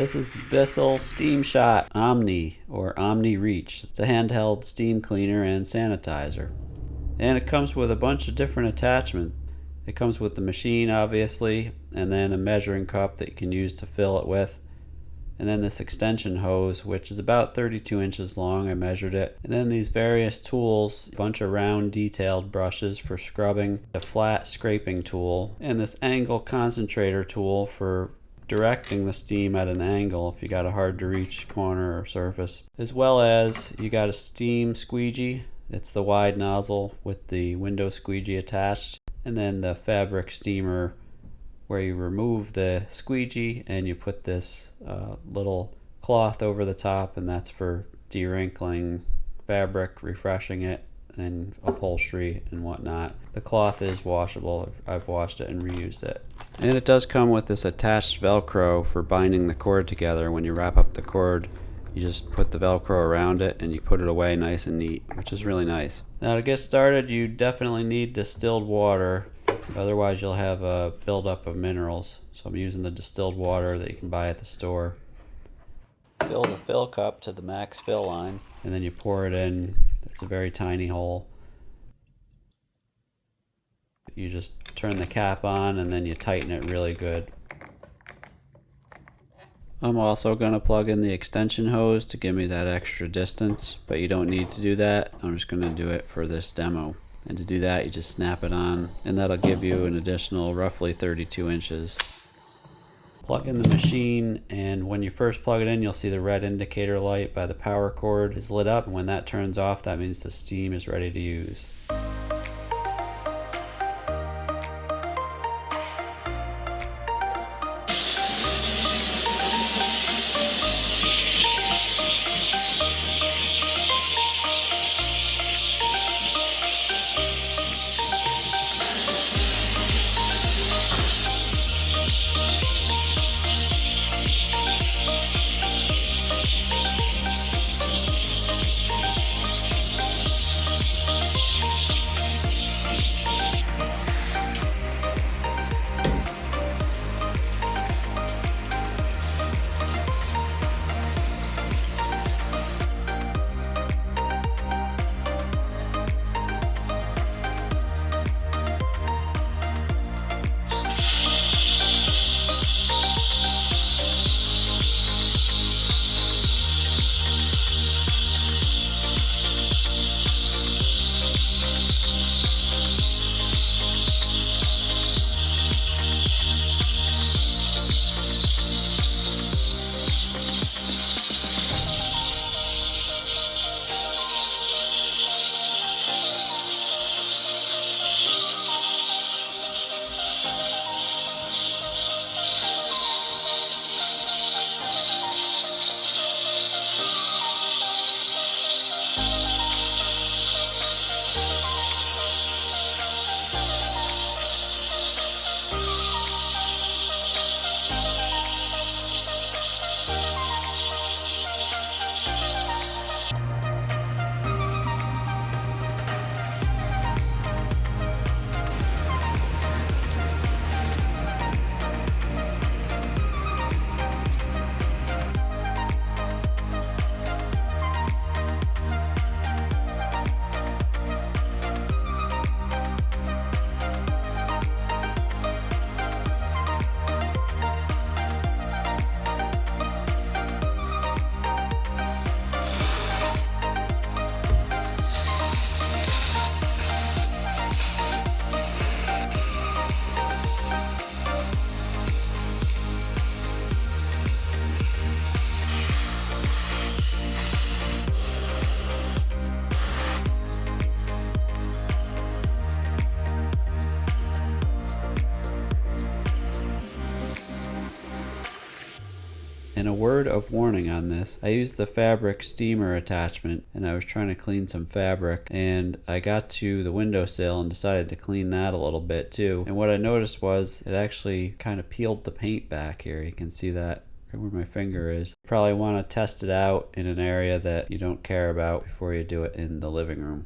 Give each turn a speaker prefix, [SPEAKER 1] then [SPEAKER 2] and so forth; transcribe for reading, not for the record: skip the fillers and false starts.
[SPEAKER 1] This is the Bissell Steam Shot Omni, or Omni Reach. It's a handheld steam cleaner and sanitizer. And it comes with a bunch of different attachments. It comes with the machine, obviously, and then a measuring cup that you can use to fill it with. And then this extension hose, which is about 32 inches long. I measured it. And then these various tools, a bunch of round detailed brushes for scrubbing, a flat scraping tool, and this angle concentrator tool for directing the steam at an angle if you got a hard to reach corner or surface. As well as you got a steam squeegee. It's the wide nozzle with the window squeegee attached. And then the fabric steamer where you remove the squeegee and you put this little cloth over the top, and that's for de-wrinkling fabric, refreshing it, and upholstery and whatnot. The cloth is washable. I've washed it and reused it. And it does come with this attached Velcro for binding the cord together. When you wrap up the cord, you just put the Velcro around it and you put it away nice and neat, which is really nice. Now to get started, you definitely need distilled water. Otherwise you'll have a buildup of minerals. So I'm using the distilled water that you can buy at the store. Fill the fill cup to the max fill line, and then you pour it in. It's a very tiny hole. You just turn the cap on and then you tighten it really good. I'm also going to plug in the extension hose to give me that extra distance, but you don't need to do that. I'm just going to do it for this demo. And to do that, you just snap it on, and that'll give you an additional roughly 32 inches. Plug in the machine, and when you first plug it in, you'll see the red indicator light by the power cord is lit up, and when that turns off, that means the steam is ready to use. And a word of warning on this, I used the fabric steamer attachment and I was trying to clean some fabric, and I got to the windowsill and decided to clean that a little bit too. And what I noticed was it actually kind of peeled the paint back here. You can see that right where my finger is. Probably want to test it out in an area that you don't care about before you do it in the living room.